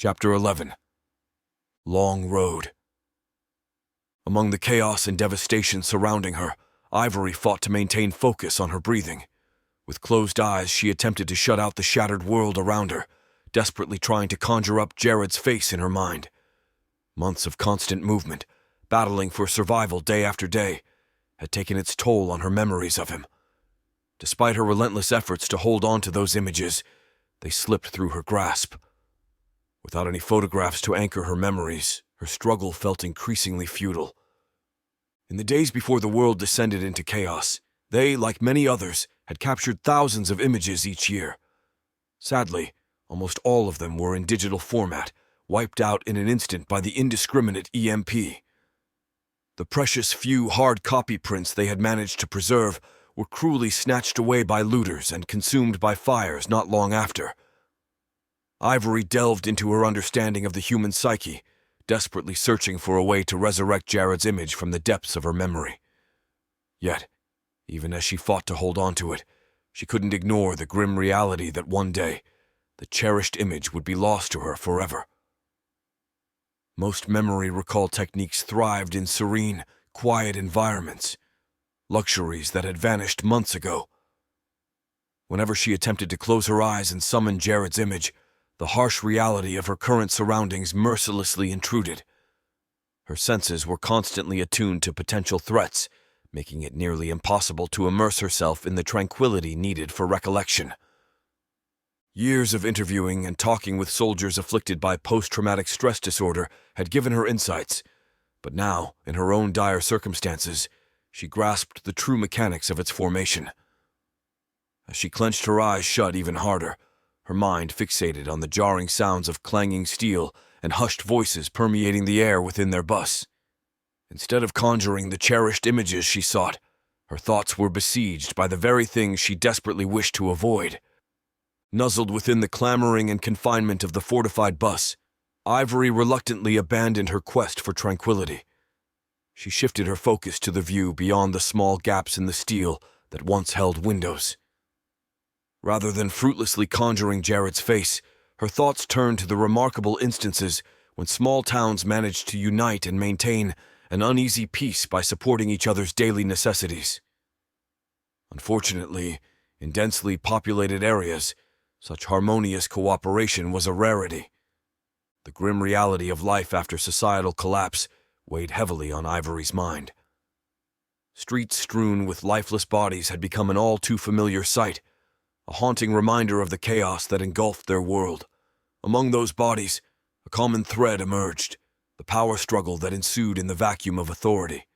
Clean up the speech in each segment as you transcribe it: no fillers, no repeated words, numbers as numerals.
Chapter 11. Long Road. Among the chaos and devastation surrounding her, Ivory fought to maintain focus on her breathing. With closed eyes, she attempted to shut out the shattered world around her, desperately trying to conjure up Jared's face in her mind. Months of constant movement, battling for survival day after day, had taken its toll on her memories of him. Despite her relentless efforts to hold on to those images, they slipped through her grasp. Without any photographs to anchor her memories, her struggle felt increasingly futile. In the days before the world descended into chaos, they, like many others, had captured thousands of images each year. Sadly, almost all of them were in digital format, wiped out in an instant by the indiscriminate EMP. The precious few hard copy prints they had managed to preserve were cruelly snatched away by looters and consumed by fires not long after. Ivory delved into her understanding of the human psyche, desperately searching for a way to resurrect Jared's image from the depths of her memory. Yet, even as she fought to hold on to it, she couldn't ignore the grim reality that one day, the cherished image would be lost to her forever. Most memory recall techniques thrived in serene, quiet environments, luxuries that had vanished months ago. Whenever she attempted to close her eyes and summon Jared's image, the harsh reality of her current surroundings mercilessly intruded. Her senses were constantly attuned to potential threats, making it nearly impossible to immerse herself in the tranquility needed for recollection. Years of interviewing and talking with soldiers afflicted by post-traumatic stress disorder had given her insights, but now, in her own dire circumstances, she grasped the true mechanics of its formation. As she clenched her eyes shut even harder, her mind fixated on the jarring sounds of clanging steel and hushed voices permeating the air within their bus. Instead of conjuring the cherished images she sought, her thoughts were besieged by the very things she desperately wished to avoid. Nuzzled within the clamoring and confinement of the fortified bus, Ivory reluctantly abandoned her quest for tranquility. She shifted her focus to the view beyond the small gaps in the steel that once held windows. Rather than fruitlessly conjuring Jared's face, her thoughts turned to the remarkable instances when small towns managed to unite and maintain an uneasy peace by supporting each other's daily necessities. Unfortunately, in densely populated areas, such harmonious cooperation was a rarity. The grim reality of life after societal collapse weighed heavily on Ivory's mind. Streets strewn with lifeless bodies had become an all-too-familiar sight, a haunting reminder of the chaos that engulfed their world. Among those bodies, a common thread emerged, the power struggle that ensued in the vacuum of authority.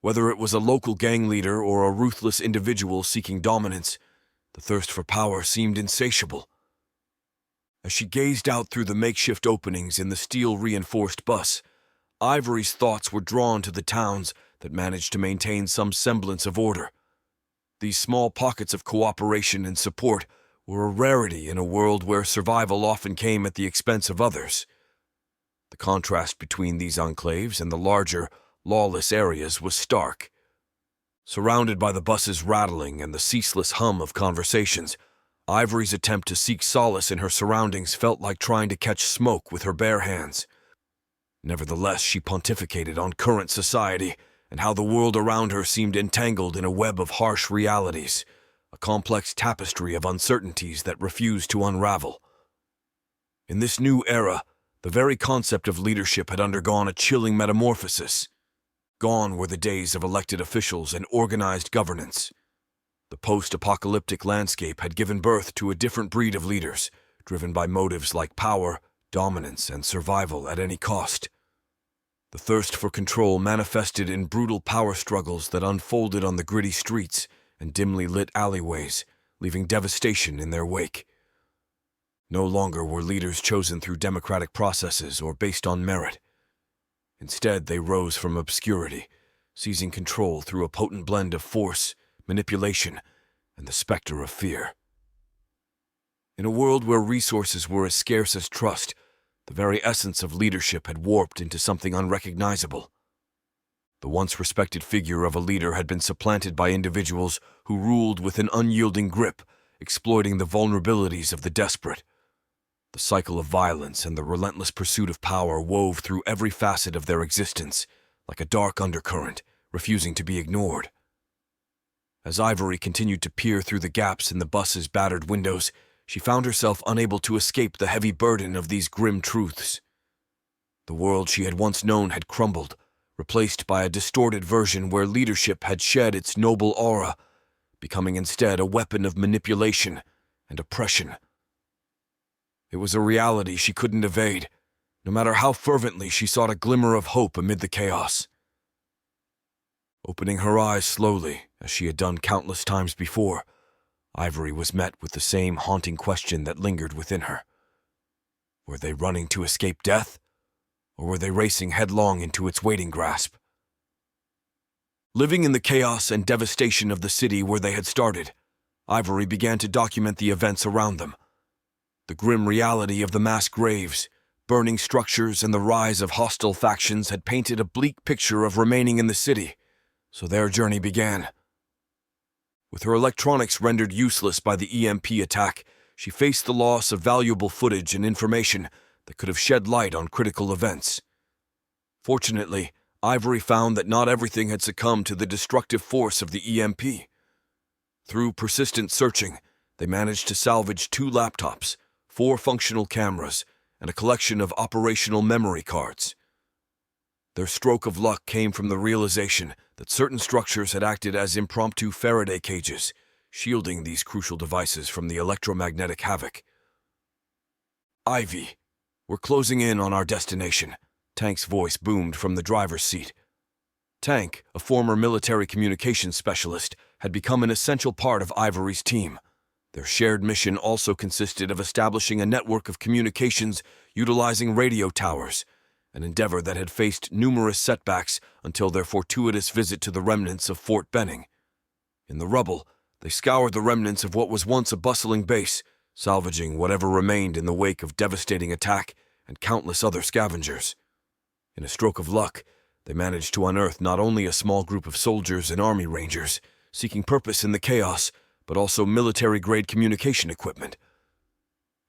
Whether it was a local gang leader or a ruthless individual seeking dominance, the thirst for power seemed insatiable. As she gazed out through the makeshift openings in the steel-reinforced bus, Ivory's thoughts were drawn to the towns that managed to maintain some semblance of order. These small pockets of cooperation and support were a rarity in a world where survival often came at the expense of others. The contrast between these enclaves and the larger, lawless areas was stark. Surrounded by the bus's rattling and the ceaseless hum of conversations, Ivory's attempt to seek solace in her surroundings felt like trying to catch smoke with her bare hands. Nevertheless, she pontificated on current society and how the world around her seemed entangled in a web of harsh realities, a complex tapestry of uncertainties that refused to unravel. In this new era, the very concept of leadership had undergone a chilling metamorphosis. Gone were the days of elected officials and organized governance. The post-apocalyptic landscape had given birth to a different breed of leaders, driven by motives like power, dominance, and survival at any cost. The thirst for control manifested in brutal power struggles that unfolded on the gritty streets and dimly lit alleyways, leaving devastation in their wake. No longer were leaders chosen through democratic processes or based on merit. Instead, they rose from obscurity, seizing control through a potent blend of force, manipulation, and the specter of fear. In a world where resources were as scarce as trust, the very essence of leadership had warped into something unrecognizable. The once respected figure of a leader had been supplanted by individuals who ruled with an unyielding grip, exploiting the vulnerabilities of the desperate. The cycle of violence and the relentless pursuit of power wove through every facet of their existence, like a dark undercurrent, refusing to be ignored. As Ivory continued to peer through the gaps in the bus's battered windows, she found herself unable to escape the heavy burden of these grim truths. The world she had once known had crumbled, replaced by a distorted version where leadership had shed its noble aura, becoming instead a weapon of manipulation and oppression. It was a reality she couldn't evade, no matter how fervently she sought a glimmer of hope amid the chaos. Opening her eyes slowly, as she had done countless times before, Ivory was met with the same haunting question that lingered within her. Were they running to escape death, or were they racing headlong into its waiting grasp? Living in the chaos and devastation of the city where they had started, Ivory began to document the events around them. The grim reality of the mass graves, burning structures, and the rise of hostile factions had painted a bleak picture of remaining in the city, so their journey began. With her electronics rendered useless by the EMP attack, she faced the loss of valuable footage and information that could have shed light on critical events. Fortunately, Ivory found that not everything had succumbed to the destructive force of the EMP. Through persistent searching, they managed to salvage 2 laptops, 4 functional cameras, and a collection of operational memory cards. Their stroke of luck came from the realization that certain structures had acted as impromptu Faraday cages, shielding these crucial devices from the electromagnetic havoc. "Ivy, we're closing in on our destination," Tank's voice boomed from the driver's seat. Tank, a former military communications specialist, had become an essential part of Ivory's team. Their shared mission also consisted of establishing a network of communications utilizing radio towers, an endeavor that had faced numerous setbacks until their fortuitous visit to the remnants of Fort Benning. In the rubble, they scoured the remnants of what was once a bustling base, salvaging whatever remained in the wake of devastating attack and countless other scavengers. In a stroke of luck, they managed to unearth not only a small group of soldiers and army rangers seeking purpose in the chaos, but also military-grade communication equipment.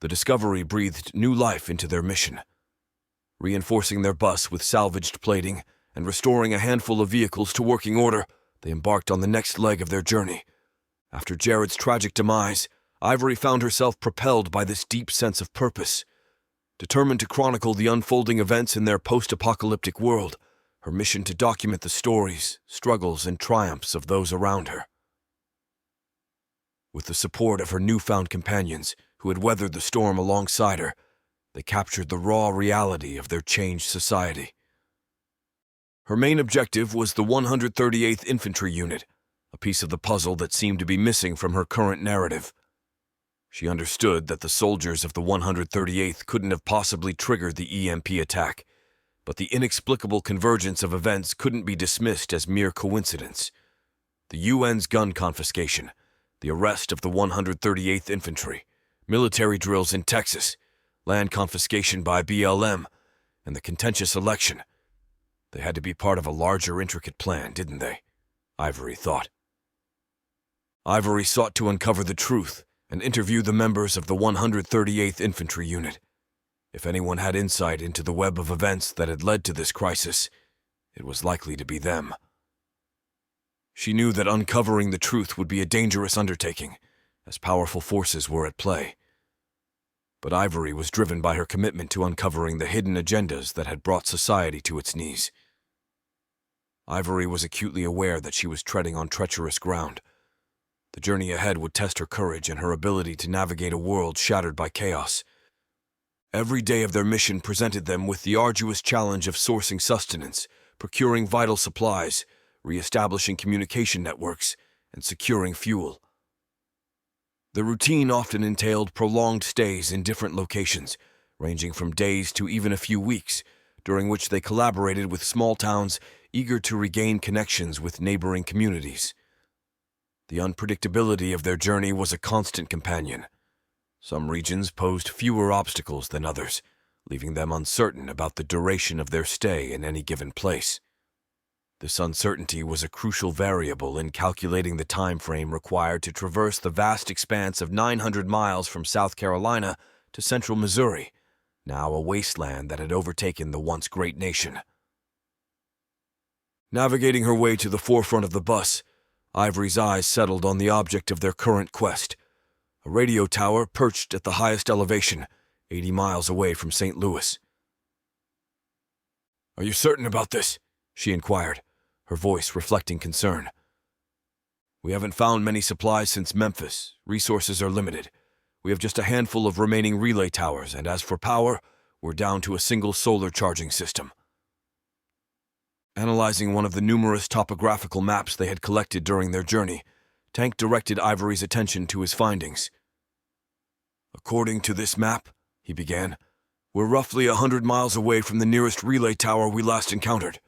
The discovery breathed new life into their mission. Reinforcing their bus with salvaged plating and restoring a handful of vehicles to working order, they embarked on the next leg of their journey. After Jared's tragic demise, Ivory found herself propelled by this deep sense of purpose. Determined to chronicle the unfolding events in their post-apocalyptic world, her mission to document the stories, struggles, and triumphs of those around her. With the support of her newfound companions, who had weathered the storm alongside her, they captured the raw reality of their changed society. Her main objective was the 138th Infantry Unit, a piece of the puzzle that seemed to be missing from her current narrative. She understood that the soldiers of the 138th couldn't have possibly triggered the EMP attack, but the inexplicable convergence of events couldn't be dismissed as mere coincidence. The UN's gun confiscation, the arrest of the 138th Infantry, military drills in Texas, land confiscation by BLM, and the contentious election. They had to be part of a larger, intricate plan, didn't they? Ivory thought. Ivory sought to uncover the truth and interview the members of the 138th Infantry Unit. If anyone had insight into the web of events that had led to this crisis, it was likely to be them. She knew that uncovering the truth would be a dangerous undertaking, as powerful forces were at play. But Ivory was driven by her commitment to uncovering the hidden agendas that had brought society to its knees. Ivory was acutely aware that she was treading on treacherous ground. The journey ahead would test her courage and her ability to navigate a world shattered by chaos. Every day of their mission presented them with the arduous challenge of sourcing sustenance, procuring vital supplies, re-establishing communication networks, and securing fuel. The routine often entailed prolonged stays in different locations, ranging from days to even a few weeks, during which they collaborated with small towns eager to regain connections with neighboring communities. The unpredictability of their journey was a constant companion. Some regions posed fewer obstacles than others, leaving them uncertain about the duration of their stay in any given place. This uncertainty was a crucial variable in calculating the time frame required to traverse the vast expanse of 900 miles from South Carolina to central Missouri, now a wasteland that had overtaken the once great nation. Navigating her way to the forefront of the bus, Ivory's eyes settled on the object of their current quest, a radio tower perched at the highest elevation, 80 miles away from St. Louis. "Are you certain about this?" she inquired, her voice reflecting concern. "We haven't found many supplies since Memphis. Resources are limited. We have just a handful of remaining relay towers, and as for power, we're down to a single solar charging system." Analyzing one of the numerous topographical maps they had collected during their journey, Tank directed Ivory's attention to his findings. "According to this map," he began, "we're roughly 100 miles away from the nearest relay tower we last encountered."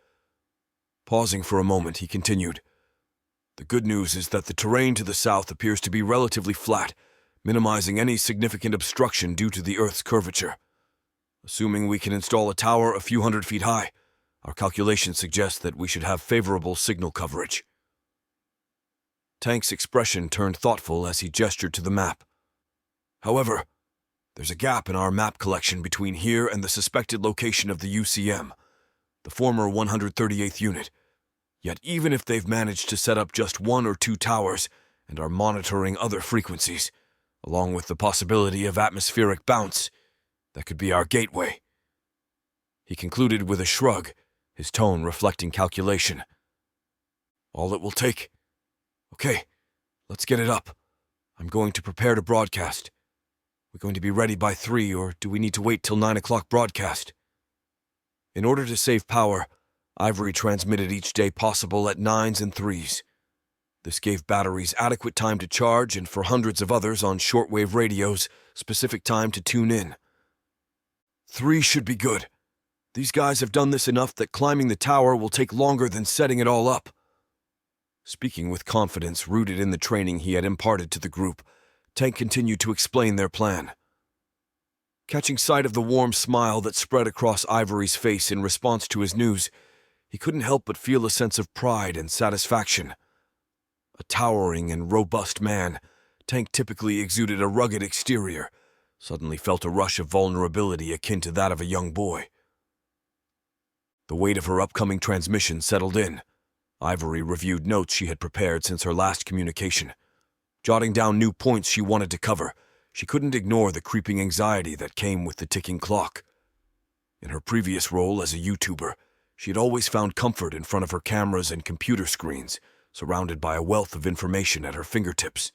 Pausing for a moment, he continued, "The good news is that the terrain to the south appears to be relatively flat, minimizing any significant obstruction due to the Earth's curvature. Assuming we can install a tower a few hundred feet high, our calculations suggest that we should have favorable signal coverage." Tank's expression turned thoughtful as he gestured to the map. "However, there's a gap in our map collection between here and the suspected location of the UCM, the former 138th unit. Yet even if they've managed to set up just 1 or 2 towers and are monitoring other frequencies, along with the possibility of atmospheric bounce, that could be our gateway." He concluded with a shrug, his tone reflecting calculation. "All it will take. Okay, let's get it up. I'm going to prepare to broadcast. We're going to be ready by 3, or do we need to wait till 9 o'clock broadcast?" In order to save power, Ivory transmitted each day possible at 9s and 3s. This gave batteries adequate time to charge, and for hundreds of others on shortwave radios, specific time to tune in. 3 should be good. These guys have done this enough that climbing the tower will take longer than setting it all up. Speaking with confidence rooted in the training he had imparted to the group, Tank continued to explain their plan. Catching sight of the warm smile that spread across Ivory's face in response to his news, he couldn't help but feel a sense of pride and satisfaction. A towering and robust man, Tank typically exuded a rugged exterior, suddenly felt a rush of vulnerability akin to that of a young boy. The weight of her upcoming transmission settled in. Ivory reviewed notes she had prepared since her last communication. Jotting down new points she wanted to cover, she couldn't ignore the creeping anxiety that came with the ticking clock. In her previous role as a YouTuber, she had always found comfort in front of her cameras and computer screens, surrounded by a wealth of information at her fingertips.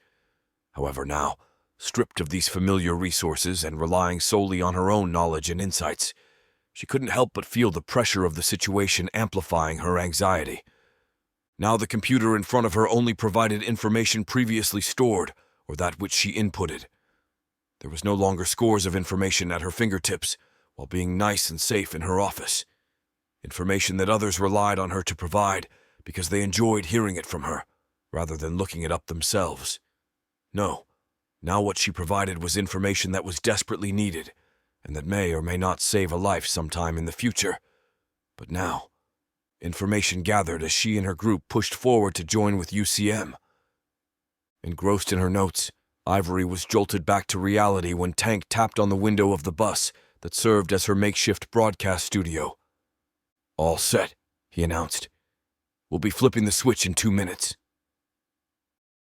However, now, stripped of these familiar resources and relying solely on her own knowledge and insights, she couldn't help but feel the pressure of the situation amplifying her anxiety. Now the computer in front of her only provided information previously stored or that which she inputted. There was no longer scores of information at her fingertips while being nice and safe in her office. Information that others relied on her to provide because they enjoyed hearing it from her, rather than looking it up themselves. No, now what she provided was information that was desperately needed, and that may or may not save a life sometime in the future. But now, information gathered as she and her group pushed forward to join with UCM. Engrossed in her notes, Ivory was jolted back to reality when Tank tapped on the window of the bus that served as her makeshift broadcast studio. "All set," he announced. "We'll be flipping the switch in 2 minutes."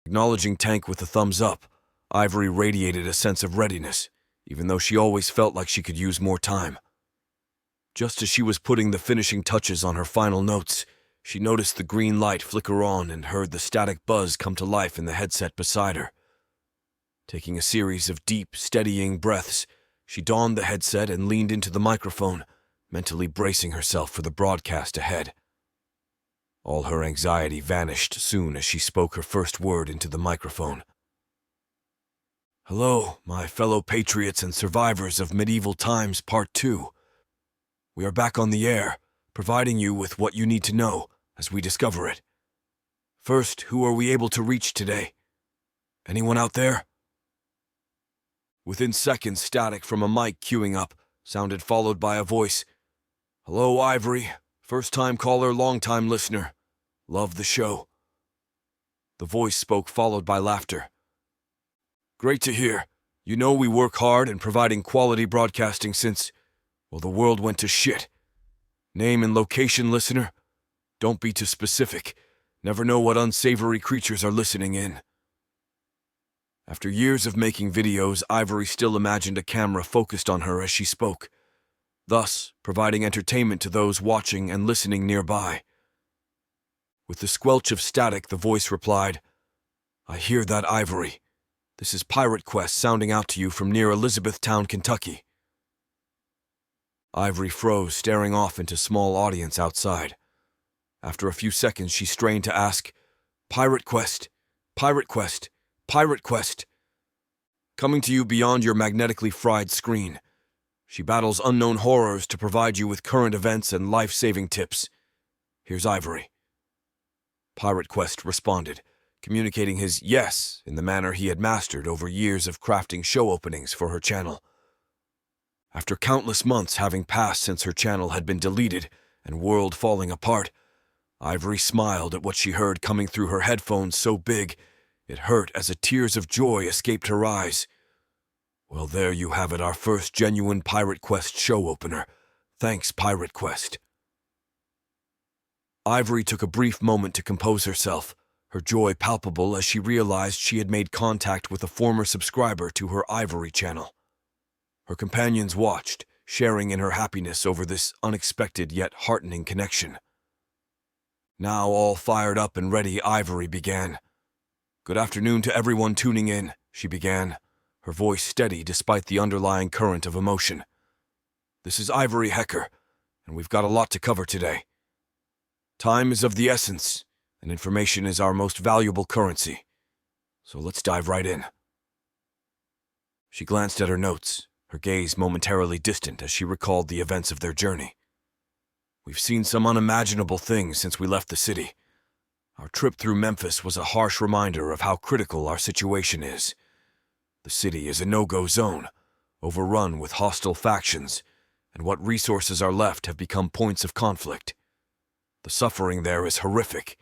Acknowledging Tank with a thumbs up, Ivory radiated a sense of readiness, even though she always felt like she could use more time. Just as she was putting the finishing touches on her final notes, she noticed the green light flicker on and heard the static buzz come to life in the headset beside her. Taking a series of deep, steadying breaths, she donned the headset and leaned into the microphone, mentally bracing herself for the broadcast ahead. All her anxiety vanished soon as she spoke her first word into the microphone. "Hello, my fellow patriots and survivors of medieval times, Part 2. We are back on the air, providing you with what you need to know as we discover it. First, who are we able to reach today? Anyone out there?" Within seconds, static from a mic queuing up sounded, followed by a voice. "Hello, Ivory. First-time caller, long-time listener. Love the show." The voice spoke, followed by laughter. "Great to hear. You know we work hard in providing quality broadcasting since, well, the world went to shit. Name and location, listener? Don't be too specific. Never know what unsavory creatures are listening in. After years of making videos, Ivory still imagined a camera focused on her as she spoke, thus providing entertainment to those watching and listening nearby. With the squelch of static, the voice replied, "I hear that, Ivory. This is Pirate Quest sounding out to you from near Elizabethtown, Kentucky." Ivory froze, staring off into small audience outside. After a few seconds, she strained to ask, "Pirate Quest, Pirate Quest, Pirate Quest." Coming to you beyond your magnetically fried screen, she battles unknown horrors to provide you with current events and life-saving tips. Here's Ivory. Pirate Quest responded, communicating his yes in the manner he had mastered over years of crafting show openings for her channel. After countless months having passed since her channel had been deleted and world falling apart, Ivory smiled at what she heard coming through her headphones so big it hurt as tears of joy escaped her eyes. Well, there you have it, our first genuine Pirate Quest show opener. Thanks, Pirate Quest. Ivory took a brief moment to compose herself, her joy palpable as she realized she had made contact with a former subscriber to her Ivory channel. Her companions watched, sharing in her happiness over this unexpected yet heartening connection. Now all fired up and ready, Ivory began. "Good afternoon to everyone tuning in," she began, her voice steady despite the underlying current of emotion. "This is Ivory Hecker, and we've got a lot to cover today. Time is of the essence, and information is our most valuable currency. So let's dive right in." She glanced at her notes, her gaze momentarily distant as she recalled the events of their journey. "We've seen some unimaginable things since we left the city. Our trip through Memphis was a harsh reminder of how critical our situation is. The city is a no-go zone, overrun with hostile factions, and what resources are left have become points of conflict. The suffering there is horrific.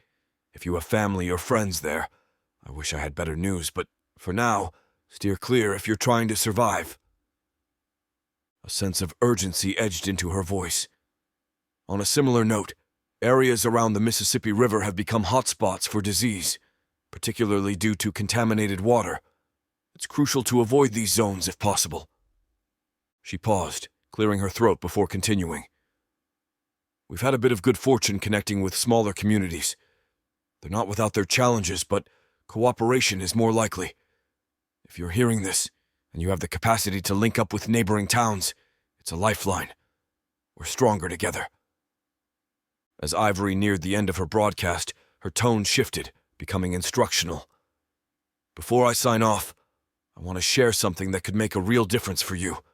If you have family or friends there, I wish I had better news, but for now, steer clear if you're trying to survive." A sense of urgency edged into her voice. On a similar note, areas around the Mississippi River have become hotspots for disease, particularly due to contaminated water. It's crucial to avoid these zones if possible. She paused, clearing her throat before continuing. "We've had a bit of good fortune connecting with smaller communities. They're not without their challenges, but cooperation is more likely. If you're hearing this, and you have the capacity to link up with neighboring towns, it's a lifeline. We're stronger together." As Ivory neared the end of her broadcast, her tone shifted, becoming instructional. "Before I sign off, I want to share something that could make a real difference for you.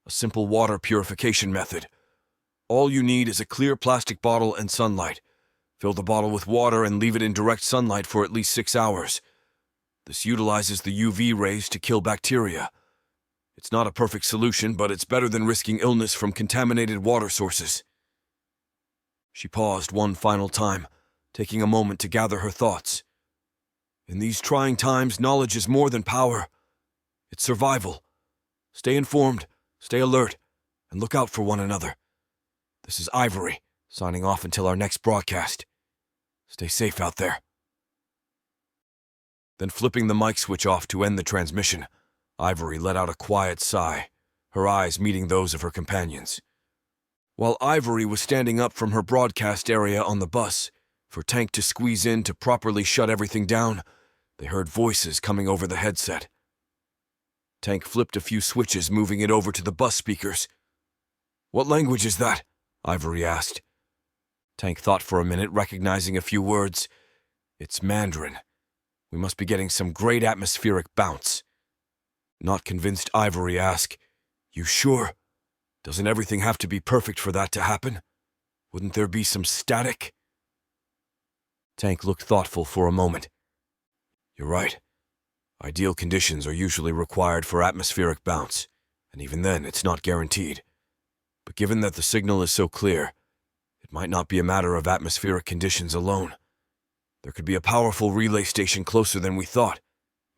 A simple water purification method. All you need is a clear plastic bottle and sunlight. Fill the bottle with water and leave it in direct sunlight for at least 6 hours. This utilizes the UV rays to kill bacteria. It's not a perfect solution, but it's better than risking illness from contaminated water sources." She paused one final time, taking a moment to gather her thoughts. In these trying times, knowledge is more than power. It's survival. Stay informed, stay alert, and look out for one another. This is Ivory, signing off until our next broadcast. Stay safe out there. Then flipping the mic switch off to end the transmission, Ivory let out a quiet sigh, her eyes meeting those of her companions. While Ivory was standing up from her broadcast area on the bus, for Tank to squeeze in to properly shut everything down, they heard voices coming over the headset. Tank flipped a few switches, moving it over to the bus speakers. "What language is that?" Ivory asked. Tank thought for a minute, recognizing a few words. "It's Mandarin. We must be getting some great atmospheric bounce." Not convinced, Ivory asked, "You sure? Doesn't everything have to be perfect for that to happen? Wouldn't there be some static?" Tank looked thoughtful for a moment. "You're right. Ideal conditions are usually required for atmospheric bounce, and even then it's not guaranteed. But given that the signal is so clear, it might not be a matter of atmospheric conditions alone. There could be a powerful relay station closer than we thought,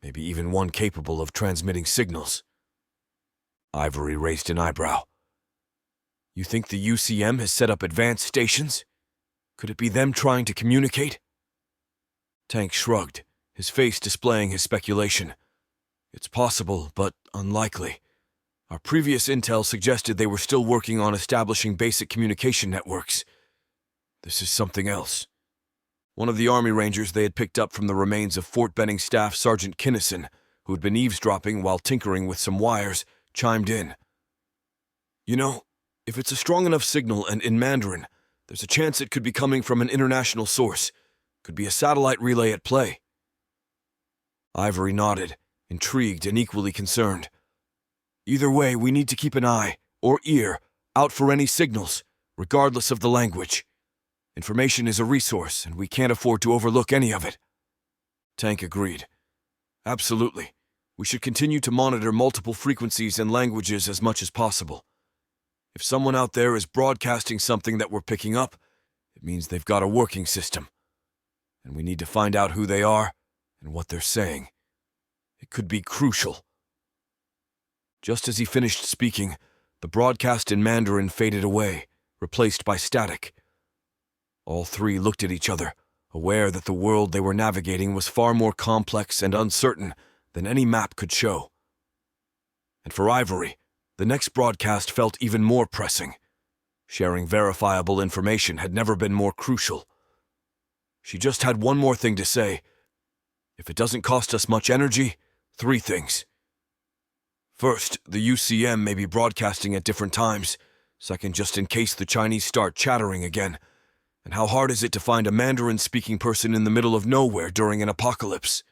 maybe even one capable of transmitting signals." Ivory raised an eyebrow. You think the UCM has set up advanced stations? Could it be them trying to communicate? Tank shrugged, his face displaying his speculation. It's possible, but unlikely. Our previous intel suggested they were still working on establishing basic communication networks. This is something else. One of the Army Rangers they had picked up from the remains of Fort Benning Staff Sergeant Kinnison, who had been eavesdropping while tinkering with some wires, chimed in. You know, if it's a strong enough signal and in Mandarin, there's a chance it could be coming from an international source. Could be a satellite relay at play. Ivory nodded, intrigued and equally concerned. Either way, we need to keep an eye, or ear, out for any signals, regardless of the language. Information is a resource, and we can't afford to overlook any of it. Tank agreed. Absolutely. We should continue to monitor multiple frequencies and languages as much as possible. If someone out there is broadcasting something that we're picking up, it means they've got a working system. And we need to find out who they are and what they're saying. It could be crucial. Just as he finished speaking, the broadcast in Mandarin faded away, replaced by static. All three looked at each other, aware that the world they were navigating was far more complex and uncertain than any map could show. And for Ivory, the next broadcast felt even more pressing. Sharing verifiable information had never been more crucial. She just had one more thing to say. If it doesn't cost us much energy, 3 things. First, the UCM may be broadcasting at different times. Second, just in case the Chinese start chattering again. And how hard is it to find a Mandarin-speaking person in the middle of nowhere during an apocalypse?